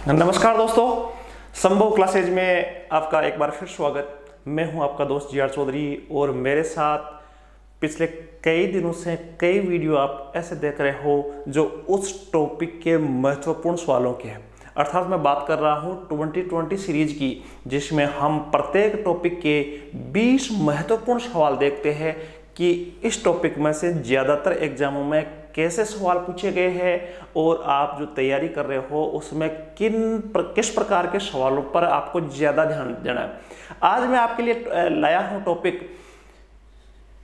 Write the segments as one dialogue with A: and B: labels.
A: नमस्कार दोस्तों, संभव क्लासेज में आपका एक बार फिर स्वागत। मैं हूं आपका दोस्त जी आर चौधरी और मेरे साथ पिछले कई दिनों से कई वीडियो आप ऐसे देख रहे हो जो उस टॉपिक के महत्वपूर्ण सवालों के हैं। अर्थात मैं बात कर रहा हूं 2020 सीरीज की, जिसमें हम प्रत्येक टॉपिक के 20 महत्वपूर्ण सवाल देखते हैं कि इस टॉपिक में से ज़्यादातर एग्जामों में कैसे सवाल पूछे गए हैं और आप जो तैयारी कर रहे हो उसमें किस प्रकार के सवालों पर आपको ज़्यादा ध्यान देना है। आज मैं आपके लिए लाया हूं टॉपिक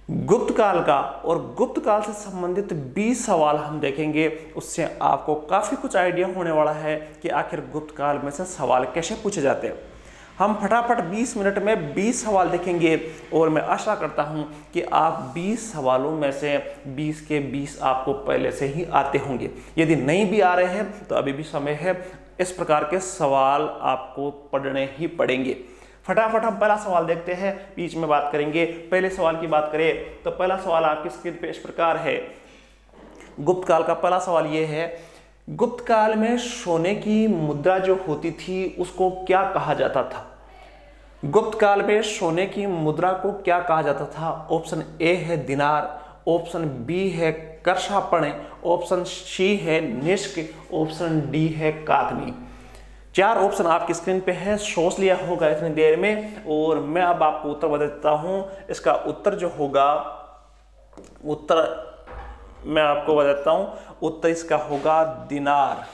A: गुप्त काल का, और गुप्त काल से संबंधित 20 सवाल हम देखेंगे। उससे आपको काफ़ी कुछ आइडिया होने वाला है कि आखिर गुप्त काल में से सवाल कैसे पूछे जाते हैं। हम फटाफट 20 मिनट में 20 सवाल देखेंगे और मैं आशा करता हूं कि आप 20 सवालों में से 20 के 20 आपको पहले से ही आते होंगे। यदि नहीं भी आ रहे हैं तो अभी भी समय है, इस प्रकार के सवाल आपको पढ़ने ही पड़ेंगे। फटाफट हम पहला सवाल देखते हैं, बीच में बात करेंगे। पहले सवाल की बात करें तो पहला सवाल आपकी स्क्रीन पे इस प्रकार है। गुप्त काल का पहला सवाल यह है, गुप्त काल में सोने की मुद्रा जो होती थी उसको क्या कहा जाता था? गुप्त काल में सोने की मुद्रा को क्या कहा जाता था? ऑप्शन ए है दिनार, ऑप्शन बी है करशापण, ऑप्शन सी है निष्क, ऑप्शन डी है काकनी। 4 ऑप्शन आपकी स्क्रीन पे है, सोच लिया होगा इतनी देर में, और मैं अब आपको उत्तर बता देता हूं। इसका उत्तर जो होगा, उत्तर मैं आपको बताता हूं, उत्तर इसका होगा दिनार।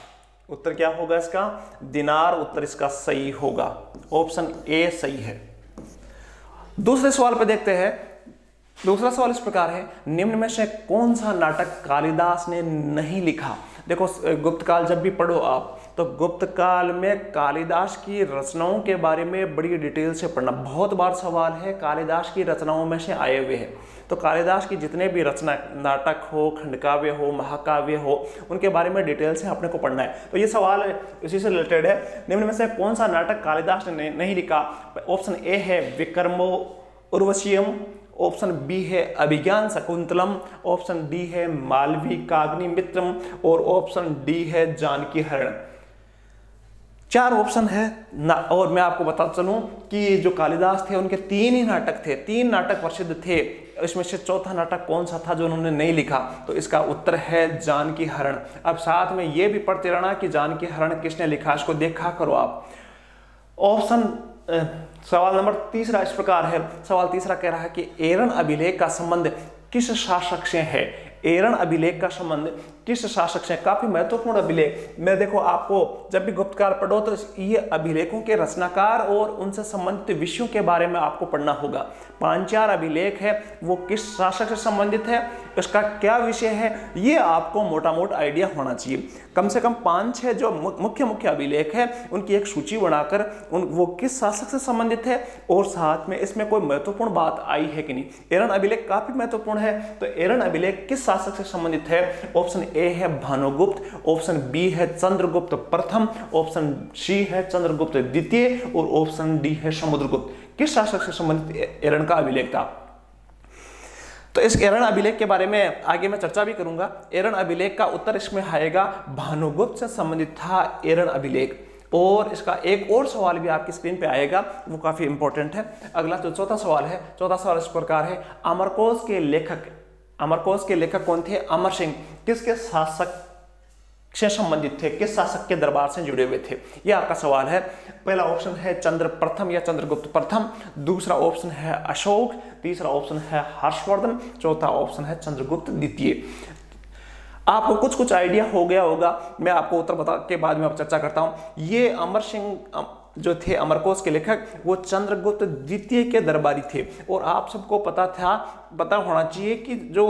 A: उत्तर क्या होगा इसका? दिनार। उत्तर इसका सही होगा, ऑप्शन ए सही है। दूसरे सवाल पे देखते हैं। दूसरा सवाल इस प्रकार है, निम्न में से कौन सा नाटक कालिदास ने नहीं लिखा? देखो, गुप्त काल जब भी पढ़ो आप तो गुप्त काल में कालिदास की रचनाओं के बारे में बड़ी डिटेल से पढ़ना। बहुत बार सवाल है कालिदास की रचनाओं में से आए हुए हैं, तो कालिदास की जितने भी रचना, नाटक हो, खंडकाव्य हो, महाकाव्य हो, उनके बारे में डिटेल से अपने को पढ़ना है। तो ये सवाल इसी से रिलेटेड है। निम्न में से कौन सा नाटक कालिदास ने नहीं लिखा? ऑप्शन ए है विक्रमो उर्वशीयम, ऑप्शन बी है अभिज्ञान शकुंतलम, ऑप्शन डी है मालवी काग्निमित्रम, और ऑप्शन डी है जानकी हरण। 4 ऑप्शन है और मैं आपको बता चलूं कि जो कालिदास थे उनके 3 ही नाटक थे, 3 नाटक प्रसिद्ध थे। इसमें से चौथा नाटक कौन सा था जो उन्होंने नहीं लिखा? तो इसका उत्तर है जानकी हरण। अब साथ में ये भी पढ़ते रहना कि जानकी हरण किसने लिखा, इसको देखा करो आप। सवाल नंबर तीसरा इस प्रकार है। सवाल तीसरा कह रहा है कि एरन अभिलेख का संबंध किस शासक से है? एरन अभिलेख का संबंध किस शासक से? काफी महत्वपूर्ण अभिलेख। मैं देखो, आपको जब भी गुप्त काल पढ़ो तो ये अभिलेखों के रचनाकार और उनसे संबंधित विषयों के बारे में आपको पढ़ना होगा। 5-4 अभिलेख है, वो किस शासक से संबंधित है, उसका क्या विषय है, ये आपको मोटा मोटा आइडिया होना चाहिए। कम से कम 5-6 जो मुख्य अभिलेख है उनकी एक सूची बनाकर वो किस शासक से संबंधित है और साथ में इसमें कोई महत्वपूर्ण बात आई है कि नहीं। एरन अभिलेख काफी महत्वपूर्ण है, तो एरन अभिलेख किस शासक से संबंधित है? ऑप्शन ए है भानुगुप्त, ऑप्शन बी है चंद्रगुप्त प्रथम, ऑप्शन सी है चंद्रगुप्त द्वितीय, और ऑप्शन डी है समुद्रगुप्त। किस शासक से संबंधित एरन का अभिलेख था? तो इस एरन अभिलेख के बारे में आगे मैं चर्चा भी करूंगा। एरन अभिलेख का उत्तर इसमें आएगा, भानुगुप्त से संबंधित था एरन अभिलेख। और इसका एक और सवाल भी आपकी स्क्रीन पे आएगा, वो काफी इंपॉर्टेंट है। अगला जो चौथा सवाल है, चौथा सवाल इस प्रकार है, अमरकोश के लेखक कौन थे? अमर सिंह किसके शासक से संबंधित थे, किस शासक के दरबार से जुड़े हुए थे? यह आपका सवाल है। पहला ऑप्शन है चंद्र प्रथम या चंद्रगुप्त प्रथम, दूसरा ऑप्शन है अशोक, तीसरा ऑप्शन है हर्षवर्धन, चौथा ऑप्शन है चंद्रगुप्त द्वितीय। आपको कुछ आइडिया हो गया होगा, मैं आपको उत्तर बता के बाद में अब चर्चा करता हूं। ये अमर सिंह जो थे अमरकोश के लेखक, वो चंद्रगुप्त द्वितीय के दरबारी थे। और आप सबको पता होना चाहिए कि जो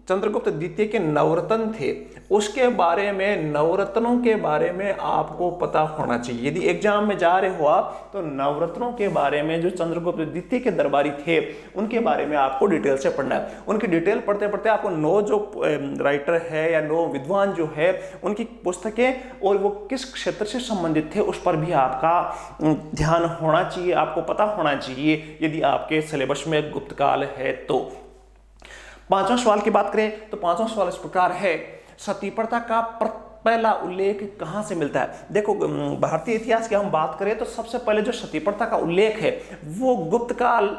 A: चंद्रगुप्त द्वितीय के नवरत्न थे, उसके बारे में, नवरत्नों के बारे में आपको पता होना चाहिए। यदि एग्जाम में जा रहे हो आप तो नवरत्नों के बारे में, जो चंद्रगुप्त द्वितीय के दरबारी थे, उनके बारे में आपको डिटेल से पढ़ना है। उनकी डिटेल पढ़ते पढ़ते आपको 9 जो राइटर है या 9 विद्वान जो है उनकी पुस्तकें और वो किस क्षेत्र से संबंधित थे उस पर भी आपका ध्यान होना चाहिए, आपको पता होना चाहिए यदि आपके सिलेबस में गुप्त काल है तो। 5वां सवाल की बात करें तो 5वां सवाल इस प्रकार है, सती प्रथा का पहला उल्लेख कहां से मिलता है? देखो, भारतीय इतिहास की हम बात करें तो सबसे पहले जो सती प्रथा का उल्लेख है वो गुप्त काल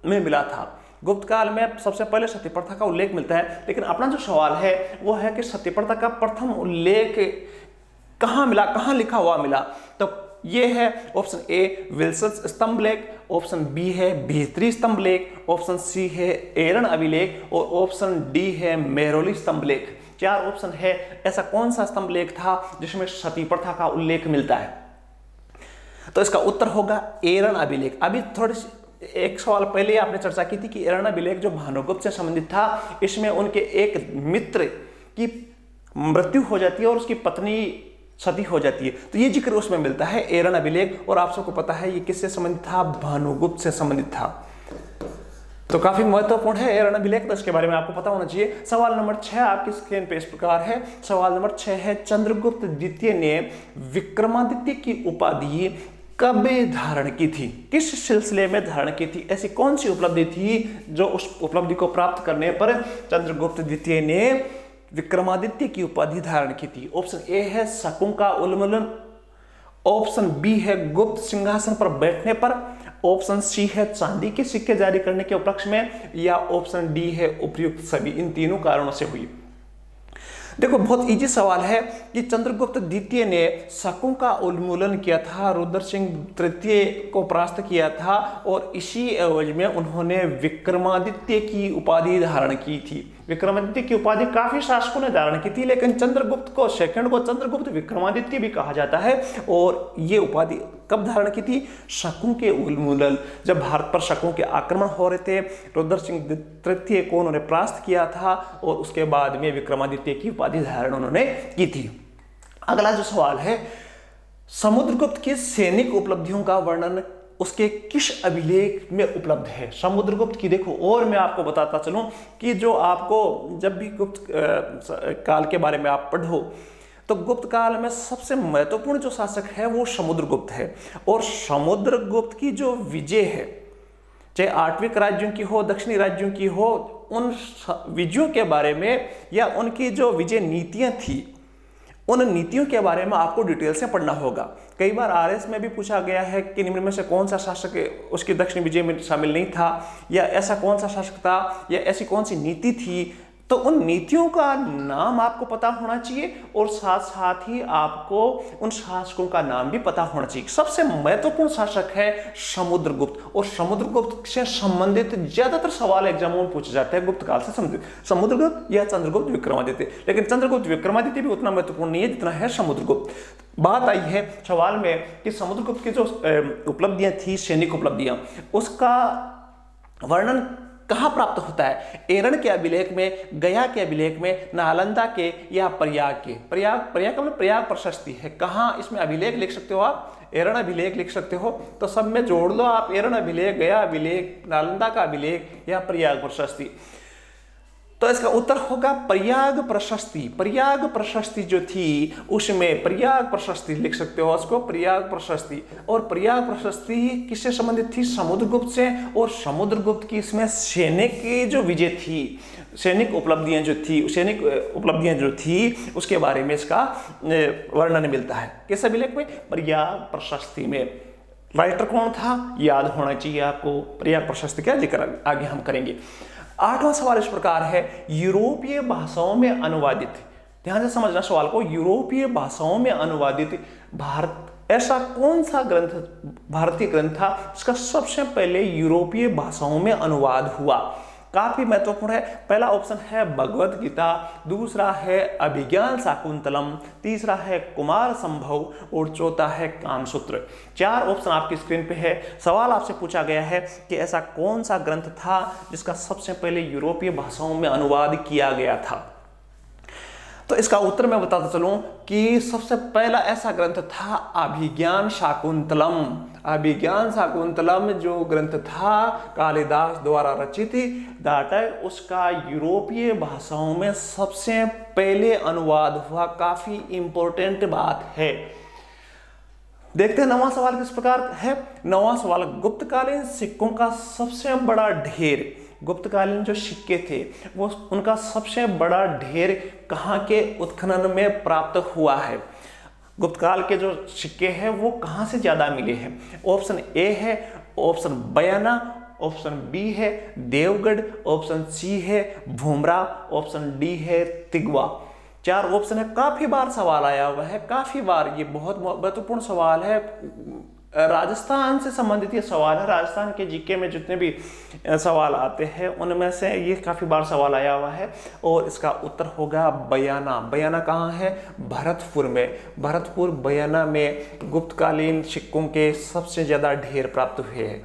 A: में मिला था। गुप्त काल में सबसे पहले सती प्रथा का उल्लेख मिलता है। लेकिन अपना जो सवाल है वो है कि सती प्रथा का प्रथम उल्लेख कहां मिला, कहां लिखा हुआ मिला? तो ये है ऑप्शन ए विल्सन स्तंभ लेख, ऑप्शन बी है भीतरी स्तंभ लेख, ऑप्शन सी है एरन अभिलेख और ऑप्शन डी है मेहरौली स्तंभ लेख। 4 ऑप्शन है। ऐसा कौन सा स्तंभ लेख था जिसमें सती प्रथा का उल्लेख मिलता है? तो इसका उत्तर होगा एरन अभिलेख। अभी थोड़ी एक सवाल पहले आपने चर्चा की थी कि एरन अभिलेख जो भानुगुप्त से संबंधित था, इसमें उनके एक मित्र की मृत्यु हो जाती है और उसकी पत्नी सती हो जाती है, तो ये जिक्र उसमें मिलता है एरन अभिलेख। और आप सबको पता है ये किससे संबंधित था? भानुगुप्त से संबंधित था। तो काफी महत्वपूर्ण है एरन अभिलेख, तो इसके बारे में आपको पता होना चाहिए। सवाल नंबर 6 आपकी स्क्रीन पे इस प्रकार है। सवाल नंबर 6 है, चंद्रगुप्त द्वितीय ने विक्रमादित्य की उपाधि कब धारण की थी? किस सिलसिले में धारण की थी? ऐसी कौन सी उपलब्धि थी जो उस उपलब्धि को प्राप्त करने पर चंद्रगुप्त द्वितीय ने विक्रमादित्य की उपाधि धारण की थी? ऑप्शन ए है शकुन का उन्मूलन, ऑप्शन बी है गुप्त सिंहासन पर बैठने पर, ऑप्शन सी है चांदी के सिक्के जारी करने के उपलक्ष्य में, या ऑप्शन डी है उपर्युक्त सभी। इन तीनों कारणों से हुई। देखो, बहुत इजी सवाल है कि चंद्रगुप्त द्वितीय ने शकों का उन्मूलन किया था, रुद्र सिंह तृतीय को परास्त किया था और इसी एवज में उन्होंने विक्रमादित्य की उपाधि धारण की थी। विक्रमादित्य की उपाधि काफी शासकों ने धारण की थी, लेकिन चंद्रगुप्त को सेकंड को चंद्रगुप्त विक्रमादित्य भी कहा जाता है। और ये उपाधि कब धारण की थी? शकों के उन्मूलन, जब भारत पर शकों के आक्रमण हो रहे थे, रुद्र सिंह तृतीय को उन्होंने परास्त किया था और उसके बाद में विक्रमादित्य की उपाधि धारण उन्होंने की थी। अगला जो सवाल है, समुद्रगुप्त की सैनिक उपलब्धियों का वर्णन उसके किस अभिलेख में उपलब्ध है? समुद्रगुप्त की देखो, और मैं आपको बताता चलूं कि जो आपको जब भी गुप्त काल के बारे में आप पढ़ो तो गुप्त काल में सबसे महत्वपूर्ण जो शासक है वो समुद्रगुप्त है। और समुद्रगुप्त की जो विजय है, चाहे आठविक राज्यों की हो, दक्षिणी राज्यों की हो, उन विजयों के बारे में या उनकी जो विजय नीतियां थी, उन नीतियों के बारे में आपको डिटेल से पढ़ना होगा। कई बार आरएस में भी पूछा गया है कि निम्न में से कौन सा शासक उसकी दक्षिण विजय में शामिल नहीं था, या ऐसा कौन सा शासक था, या ऐसी कौन सी नीति थी। तो उन नीतियों का नाम आपको पता होना चाहिए और साथ साथ ही आपको उन शासकों का नाम भी पता होना चाहिए। सबसे महत्वपूर्ण शासक है समुद्रगुप्त, और समुद्रगुप्त से संबंधित ज्यादातर सवाल एग्जामों में पूछे जाते हैं गुप्त काल से संबंधित, समुद्रगुप्त या चंद्रगुप्त विक्रमादित्य। लेकिन चंद्रगुप्त विक्रमादित्य भी उतना महत्वपूर्ण नहीं है जितना है समुद्रगुप्त। बात आई है सवाल में कि समुद्रगुप्त की जो उपलब्धियां थी, सैनिक उपलब्धियां, उसका वर्णन कहां प्राप्त होता है? एरन के अभिलेख में, गया के अभिलेख में, नालंदा के, या प्रयाग के? प्रयाग का मतलब प्रयाग प्रशस्ति है। कहां इसमें अभिलेख लिख सकते हो आप? एरन अभिलेख लिख सकते हो। तो सब में जोड़ लो आप, एरन अभिलेख, गया अभिलेख, नालंदा का अभिलेख या प्रयाग प्रशस्ति। तो इसका उत्तर होगा प्रयाग प्रशस्ति। प्रयाग प्रशस्ति जो थी उसमें प्रयाग प्रशस्ति लिख सकते हो उसको, प्रयाग प्रशस्ति। और प्रयाग प्रशस्ति किससे संबंधित थी? समुद्रगुप्त से। और समुद्रगुप्त की इसमें सैनिक की जो विजय थी, सैनिक उपलब्धियां जो थी उसके बारे में इसका वर्णन मिलता है। किस अभिलेख में? प्रयाग प्रशस्ति में। राइटर कौन था याद होना चाहिए आपको। प्रयाग प्रशस्ति का जिक्र आगे हम करेंगे। 8वां सवाल इस प्रकार है, यूरोपीय भाषाओं में अनुवादित, ध्यान से समझना सवाल को, यूरोपीय भाषाओं में अनुवादित ऐसा कौन सा ग्रंथ, भारतीय ग्रंथ था जिसका सबसे पहले यूरोपीय भाषाओं में अनुवाद हुआ? काफी महत्वपूर्ण है। पहला ऑप्शन है भगवत गीता, दूसरा है अभिज्ञान शाकुंतलम, तीसरा है कुमार संभव और चौथा है कामसूत्र। 4 ऑप्शन आपकी स्क्रीन पे है। सवाल आपसे पूछा गया है कि ऐसा कौन सा ग्रंथ था जिसका सबसे पहले यूरोपीय भाषाओं में अनुवाद किया गया था? तो इसका उत्तर मैं बताता चलूं कि सबसे पहला ऐसा ग्रंथ था अभिज्ञान शाकुंतलम। अभिज्ञान शाकुंतलम जो ग्रंथ था कालिदास द्वारा रचित नाटक, उसका यूरोपीय भाषाओं में सबसे पहले अनुवाद हुआ। काफी इंपॉर्टेंट बात है। देखते हैं 9वां सवाल किस प्रकार है। 9वां सवाल, गुप्तकालीन सिक्कों का सबसे बड़ा ढेर गुप्तकालीन जो सिक्के थे वो उनका सबसे बड़ा ढेर कहाँ के उत्खनन में प्राप्त हुआ है? गुप्तकाल के जो सिक्के हैं वो कहाँ से ज़्यादा मिले हैं? ऑप्शन ए है ऑप्शन बयाना, ऑप्शन बी है देवगढ़, ऑप्शन सी है भूमरा, ऑप्शन डी है तिगवा। 4 ऑप्शन है। काफी बार सवाल आया हुआ है, काफी बार, ये बहुत महत्वपूर्ण सवाल है, राजस्थान से संबंधित ये सवाल है। राजस्थान के जीके में जितने भी सवाल आते हैं उनमें से ये काफी बार सवाल आया हुआ है और इसका उत्तर होगा बयाना। बयाना कहाँ है? भरतपुर में। भरतपुर बयाना में गुप्तकालीन सिक्कों के सबसे ज्यादा ढेर प्राप्त हुए हैं।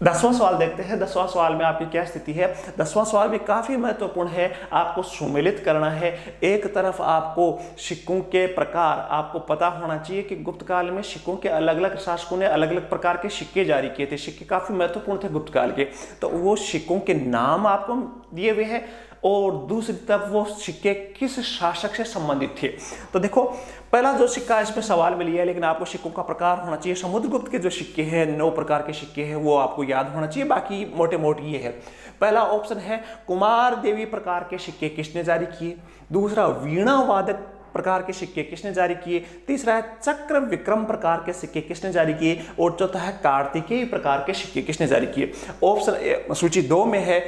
A: 10वां सवाल देखते हैं। 10वां सवाल में आपकी क्या स्थिति है? 10वां सवाल भी काफी महत्वपूर्ण है, आपको सुमेलित करना है। एक तरफ आपको सिक्कों के प्रकार आपको पता होना चाहिए कि गुप्त काल में सिक्कों के अलग अलग शासकों ने अलग अलग प्रकार के सिक्के जारी किए थे। सिक्के काफी महत्वपूर्ण थे गुप्त काल के, तो वो सिक्कों के नाम आपको दिए हुए हैं और दूसरी तरफ वो सिक्के किस शासक से संबंधित थे। तो देखो पहला जो सिक्का इसमें सवाल में लिया है, लेकिन आपको सिक्कों का प्रकार होना चाहिए। समुद्रगुप्त के जो सिक्के हैं 9 प्रकार के सिक्के हैं वो आपको याद होना चाहिए, बाकी मोटे मोटे ये है। पहला ऑप्शन है कुमार देवी प्रकार के सिक्के किसने जारी किए? दूसरा वीणा वादक प्रकार के सिक्के किसने जारी किए? तीसरा है चक्र विक्रम प्रकार के सिक्के किसने जारी किए? और चौथा है कार्तिकेय प्रकार के सिक्के किसने जारी किए? ऑप्शन सूची 2 में है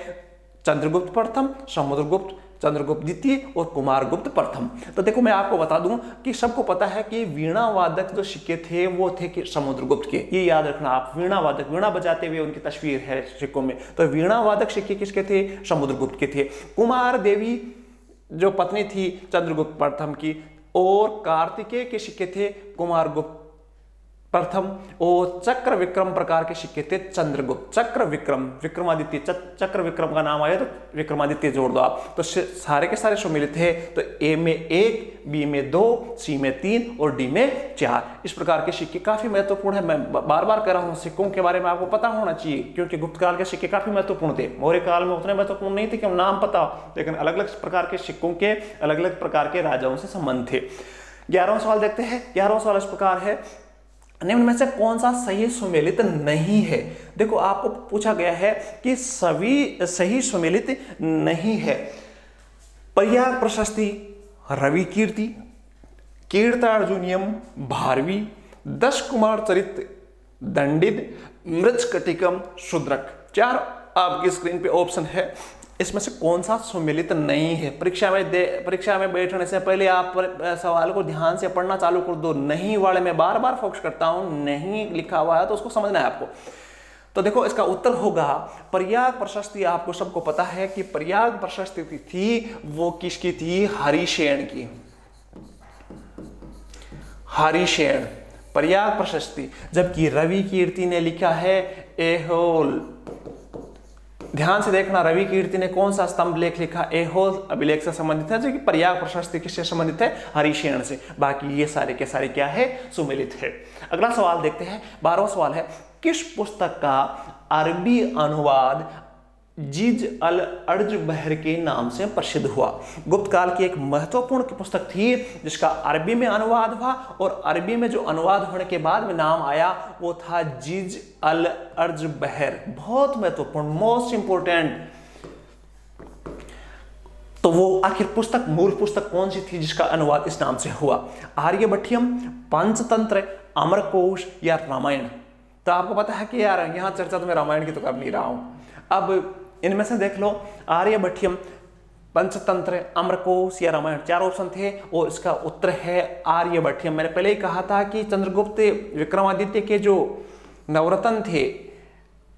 A: चंद्रगुप्त प्रथम, समुद्रगुप्त, चंद्रगुप्त द्वितीय और कुमारगुप्त प्रथम। तो देखो मैं आपको बता दूं कि सबको पता है कि वीणा वादक जो सिक्के थे वो थे कि समुद्रगुप्त के, ये याद रखना आप। वीणा वादक, वीणा बजाते हुए उनकी तस्वीर है सिक्कों में, तो वीणा वादक सिक्के किसके थे? समुद्रगुप्त के थे। कुमार देवी जो पत्नी थी चंद्रगुप्त प्रथम की, और कार्तिकेय के सिक्के थे कुमारगुप्त प्रथम, और चक्र विक्रम प्रकार के सिक्के थे चंद्रगुप्त। चक्र विक्रम, विक्रमादित्य, चक्र विक्रम का नाम आया तो विक्रमादित्य जोड़ दो आप, तो सारे के सारे सम्मिलित है। तो ए में 1, बी में 2, सी में 3 और डी में 4। इस प्रकार के सिक्के काफी महत्वपूर्ण है। मैं बार बार कह रहा हूँ सिक्कों के बारे में आपको पता होना चाहिए, क्योंकि गुप्त काल के सिक्के काफी महत्वपूर्ण थे। मौर्य काल में उतने महत्वपूर्ण नहीं थे कि नाम पता, लेकिन अलग अलग प्रकार के सिक्कों के अलग अलग प्रकार के राजाओं से संबंध थे। 11वां सवाल देखते हैं। 11वां सवाल इस प्रकार है, निम्न में से कौन सा सही सुमेलित नहीं है? देखो आपको पूछा गया है कि सभी सही सुमेलित नहीं है। प्रयाग प्रशस्ति, रवि कीर्ति, कीर्तार्जुनियम, भारवी, 10 कुमार चरित्र, दंडित, मृच्छकटिकम, शूद्रक। 4 आपकी स्क्रीन पे ऑप्शन है, इसमें से कौन सा सुमेलित नहीं है? परीक्षा में बैठने से पहले आप सवाल को ध्यान से पढ़ना चालू कर दो। नहीं वाले में बार बार फोकस करता हूं, नहीं लिखा हुआ है तो उसको समझना है आपको। तो देखो इसका उत्तर होगा प्रयाग प्रशस्ति। आपको सबको पता है कि प्रयाग प्रशस्ति थी वो किसकी थी? हरिसेन की। हरिसेन प्रयाग प्रशस्ति, जबकि रवि कीर्ति ने लिखा है एहोल। ध्यान से देखना, रवि कीर्ति ने कौन सा स्तंभ लेख लिखा? एहोल अभिलेख से संबंधित है, जो कि प्रयाग प्रशस्ति किससे संबंधित है? हरिसेन से। बाकी ये सारे के सारे क्या है? सुमेलित है। अगला सवाल देखते हैं। 12वां सवाल है, किस पुस्तक का अरबी अनुवाद जिज अल अर्ज बहर के नाम से प्रसिद्ध हुआ? गुप्त काल की एक महत्वपूर्ण पुस्तक थी जिसका अरबी में अनुवाद हुआ, और अरबी में जो अनुवाद होने के बाद में नाम आया वो था जिज अल अर्ज बहर। बहुत महत्वपूर्ण, मोस्ट इंपोर्टेंट। तो वो आखिर पुस्तक, मूल पुस्तक कौन सी थी जिसका अनुवाद इस नाम से हुआ? आर्यभट्टियम, पंचतंत्र, अमरकोश या रामायण? तो आपको पता है कि यार यहां चर्चा तो मैं रामायण की तो कर नहीं रहा हूं। अब इनमें से देख लो, आर्यभट्टियम, पंचतंत्र, अमरकोश या रामायण। 4 ऑप्शन थे और इसका उत्तर है आर्यभट्टियम। मैंने पहले ही कहा था कि चंद्रगुप्त विक्रमादित्य के जो नवरत्न थे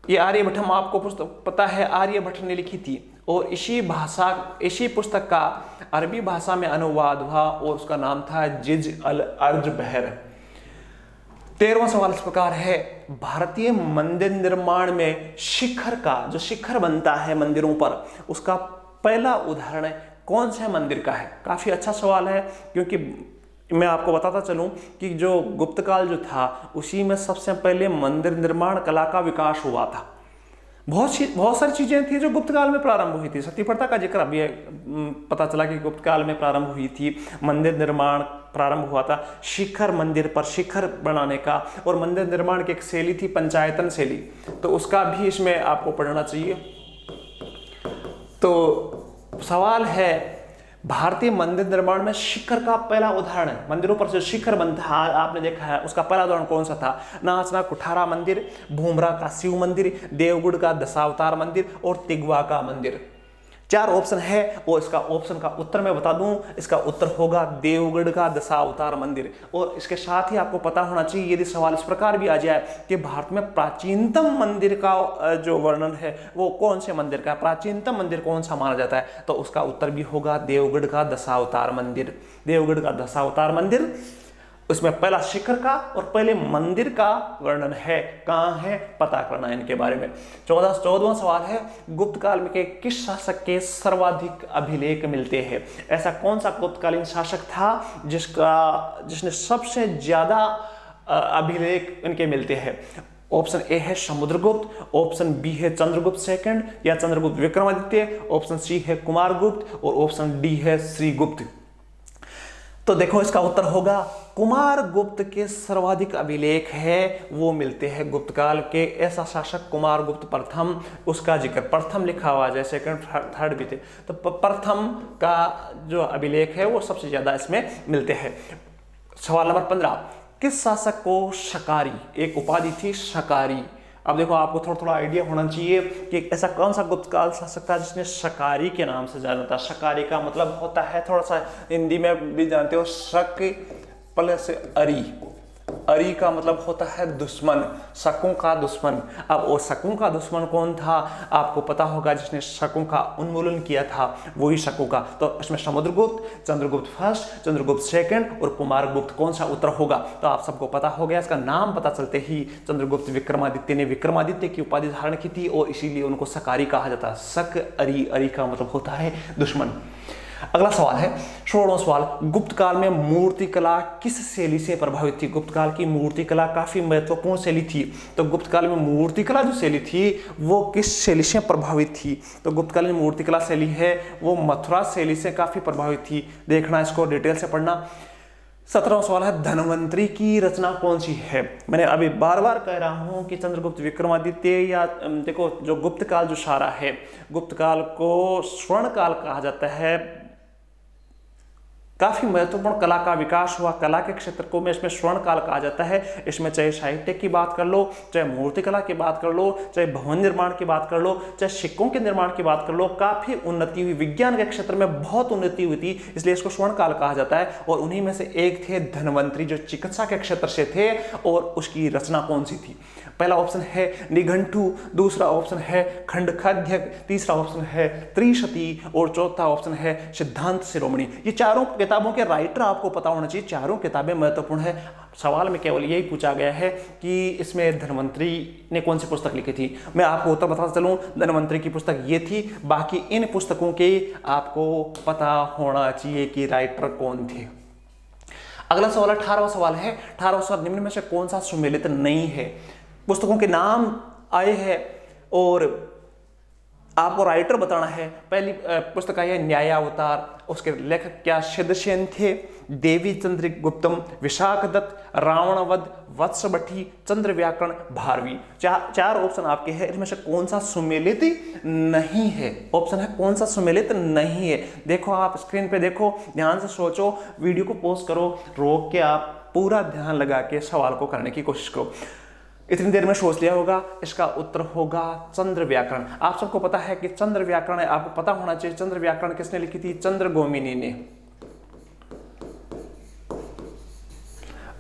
A: ये आर्यभट्टियम, आपको पुस्तक पता है आर्यभट्ट ने लिखी थी, और इसी पुस्तक का अरबी भाषा में अनुवाद हुआ और उसका नाम था जिज अल अर्ज बहर। 13वां सवाल इस प्रकार है, भारतीय मंदिर निर्माण में शिखर का, जो शिखर बनता है मंदिरों पर, उसका पहला उदाहरण कौन से मंदिर का है? काफी अच्छा सवाल है, क्योंकि मैं आपको बताता चलूं कि जो गुप्त काल जो था उसी में सबसे पहले मंदिर निर्माण कला का विकास हुआ था। बहुत सारी चीजें थी जो गुप्त काल में प्रारंभ हुई थी। सती प्रथा का जिक्र अभी पता चला कि गुप्त काल में प्रारंभ हुई थी। मंदिर निर्माण प्रारंभ हुआ था, शिखर मंदिर पर शिखर बनाने का, और मंदिर निर्माण की एक शैली थी पंचायतन शैली, तो उसका भी इसमें आपको पढ़ना चाहिए। तो सवाल है, भारतीय मंदिर निर्माण में शिखर का पहला उदाहरण है, मंदिरों पर जो शिखर बनता है आपने देखा है, उसका पहला उदाहरण कौन सा था? नाचना कुठारा मंदिर, भूमरा का शिव मंदिर, देवगढ़ का दशावतार मंदिर और तिगवा का मंदिर। 4 ऑप्शन है, और इसका ऑप्शन का उत्तर मैं बता दूं, इसका उत्तर होगा देवगढ़ का दशावतार मंदिर। और इसके साथ ही आपको पता होना चाहिए, यदि सवाल इस प्रकार भी आ जाए कि भारत में प्राचीनतम मंदिर का जो वर्णन है वो कौन से मंदिर का, प्राचीनतम मंदिर कौन सा माना जाता है, तो उसका उत्तर भी होगा देवगढ़ का दशावतार मंदिर। देवगढ़ का दशावतार मंदिर, उसमें पहला शिखर का और पहले मंदिर का वर्णन है। कहाँ है, पता करना है इनके बारे में। 14वां सवाल है, गुप्त काल में के किस शासक के सर्वाधिक अभिलेख मिलते हैं? ऐसा कौन सा गुप्तकालीन शासक था जिसने सबसे ज्यादा अभिलेख इनके मिलते हैं? ऑप्शन ए है समुद्रगुप्त, ऑप्शन बी है चंद्रगुप्त सेकंड या चंद्रगुप्त विक्रमादित्य, ऑप्शन सी है कुमारगुप्त और ऑप्शन डी है श्रीगुप्त। तो देखो इसका उत्तर होगा कुमार गुप्त के सर्वाधिक अभिलेख है वो मिलते हैं गुप्त काल के। ऐसा शासक कुमार गुप्त प्रथम, उसका जिक्र प्रथम लिखा हुआ है, सेकंड थर्ड भी थे, तो प्रथम का जो अभिलेख है वो सबसे ज्यादा इसमें मिलते हैं। सवाल नंबर 15, किस शासक को शकारी, एक उपाधि थी शकारी? अब देखो आपको थोड़ा थोड़ा आइडिया होना चाहिए कि ऐसा कौन सा गुप्तकाल शासक था जिसने शकारी के नाम से जाना था। शकारी का मतलब होता है, थोड़ा सा हिंदी में भी जानते हो, शक प्लस अरी, अरी का मतलब होता है दुश्मन, शकों का दुश्मन। अब वो शकों का दुश्मन कौन था आपको पता होगा, जिसने शकों का उन्मूलन किया था वही शकों का। तो इसमें समुद्रगुप्त, चंद्रगुप्त फर्स्ट, चंद्रगुप्त सेकंड और कुमारगुप्त, कौन सा उत्तर होगा? तो आप सबको पता हो गया। इसका नाम पता चलते ही चंद्रगुप्त विक्रमादित्य ने विक्रमादित्य की उपाधि धारण की थी और इसीलिए उनको शकारी कहा जाता है। शक अरी, अरी का मतलब होता है दुश्मन। अगला सवाल है 16वां सवाल, गुप्त काल में मूर्ति कला किस शैली से प्रभावित थी? गुप्त काल की मूर्ति कला काफी महत्वपूर्ण शैली थी, तो गुप्त काल में मूर्ति कला जो शैली थी वो किस शैली से प्रभावित थी? तो गुप्त काल में मूर्ति कला शैली है वो मथुरा शैली से काफी प्रभावित थी। देखना, इसको डिटेल से पढ़ना। 17वां सवाल है, धन्वंतरी की रचना कौन सी है? मैंने अभी बार बार कह रहा हूं कि चंद्रगुप्त विक्रमादित्य या देखो जो गुप्त काल जो सारा है, गुप्त काल को स्वर्ण काल कहा जाता है। काफी महत्वपूर्ण कला का विकास हुआ, कला के क्षेत्र को में इसमें स्वर्ण काल कहा जाता है। इसमें चाहे साहित्य की बात कर लो, चाहे मूर्ति कला की बात कर लो, चाहे भवन निर्माण की बात कर लो, चाहे सिक्कों के निर्माण की बात कर लो, काफी उन्नति हुई, विज्ञान के क्षेत्र में बहुत उन्नति हुई थी, इसलिए इसको स्वर्ण काल कहा जाता है। और उन्हीं में से एक थे धन्वंतरी जो चिकित्सा के क्षेत्र से थे, और उसकी रचना कौन सी थी? पहला ऑप्शन है निघंटु, दूसरा ऑप्शन है खंडखाद्य, तीसरा ऑप्शन है त्रिशती और चौथा ऑप्शन है सिद्धांत शिरोमणि। ये चारों किताबों के राइटर आपको पता होना चाहिए, चारों किताबें महत्वपूर्ण है। सवाल में केवल यही पूछा गया है कि इसमें धन्वंतरी ने कौन सी पुस्तक लिखी थी। मैं आपको उत्तर बताता चलूं, धन्वंतरी की पुस्तक ये थी। बाकी इन पुस्तकों के आपको पता होना चाहिए कि राइटर कौन थे। अगला सवाल 18वां सवाल है, 18वां सवाल, निम्न में से कौन सा सुमेलित नहीं है? पुस्तकों के नाम आए हैं और आपको राइटर बताना है। पहली पुस्तक आई है न्यायावतार, उसके लेखक क्या सिद्धसेन थे, देवी चंद्र गुप्तम, विशाखदत्त, रावणवध, वत्सबट्टी, चंद्र व्याकरण, भारवी। चार ऑप्शन आपके हैं, इसमें से कौन सा सुमेलित नहीं है? ऑप्शन है कौन सा सुमेलित नहीं है। देखो आप स्क्रीन पे देखो, ध्यान से सोचो, वीडियो को पॉज करो, रोक के आप पूरा ध्यान लगा के सवाल को करने की कोशिश करो। इतनी देर में सोच लिया होगा, इसका उत्तर होगा चंद्र व्याकरण। आप सबको पता है कि चंद्र व्याकरण है, आपको पता होना चाहिए चंद्र व्याकरण किसने लिखी थी? चंद्रगोमिनी ने।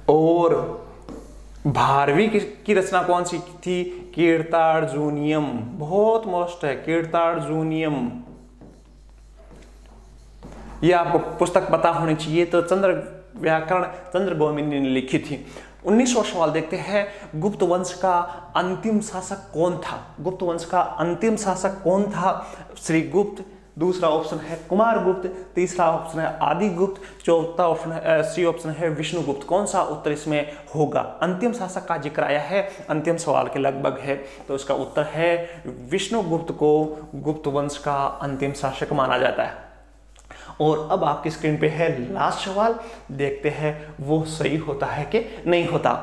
A: और भारवी की रचना कौन सी थी? कीर्तार्जुनियम, बहुत मोस्ट है कीर्तार्जुनियम, ये आपको पुस्तक पता होनी चाहिए। तो चंद्र व्याकरण चंद्रगोमिनी ने लिखी थी। 19वां सवाल देखते हैं, गुप्त वंश का अंतिम शासक कौन था? गुप्त वंश का अंतिम शासक कौन था? श्रीगुप्त, दूसरा ऑप्शन है कुमारगुप्त, तीसरा ऑप्शन है आदिगुप्त, चौथा ऑप्शन है सी ऑप्शन है विष्णुगुप्त। कौन सा उत्तर इसमें होगा? अंतिम शासक का जिक्र आया है, अंतिम सवाल के लगभग है, तो इसका उत्तर है विष्णुगुप्त को गुप्त वंश का अंतिम शासक माना जाता है। और अब आपकी स्क्रीन पे है लास्ट सवाल, देखते हैं वो सही होता है कि नहीं होता।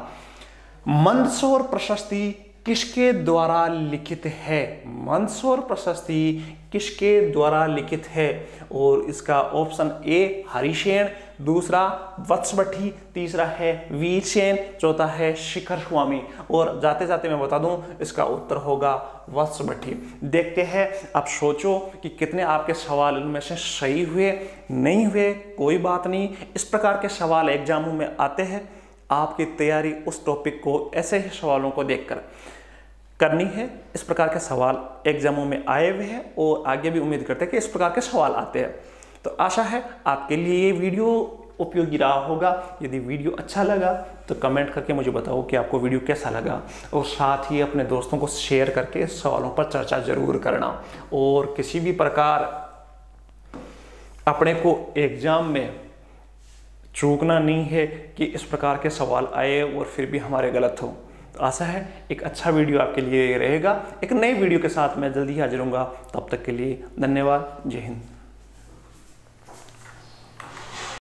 A: मंदसौर प्रशस्ति किसके द्वारा लिखित है? मंदसौर प्रशस्ति किसके द्वारा लिखित है? और इसका ऑप्शन ए हरिसेन, दूसरा वत्सबट्टी, तीसरा है वीरसेन, चौथा है शिखर स्वामी। और जाते जाते मैं बता दूं, इसका उत्तर होगा वत्सबट्टी। देखते हैं, आप सोचो कि कितने आपके सवाल इनमें से सही हुए, नहीं हुए, कोई बात नहीं। इस प्रकार के सवाल एग्जामों में आते हैं, आपकी तैयारी उस टॉपिक को ऐसे ही सवालों को देखकर करनी है। इस प्रकार के सवाल एग्जामों में आए हुए हैं और आगे भी उम्मीद करते हैं कि इस प्रकार के सवाल आते हैं। तो आशा है आपके लिए ये वीडियो उपयोगी रहा होगा। यदि वीडियो अच्छा लगा तो कमेंट करके मुझे बताओ कि आपको वीडियो कैसा लगा, और साथ ही अपने दोस्तों को शेयर करके सवालों पर चर्चा जरूर करना। और किसी भी प्रकार अपने को एग्जाम में चूकना नहीं है कि इस प्रकार के सवाल आए और फिर भी हमारे गलत हो। तो आशा है एक अच्छा वीडियो आपके लिए रहेगा। एक नई वीडियो के साथ मैं जल्दी हाजिर होऊंगा। तब तक के लिए धन्यवाद। जय हिंद।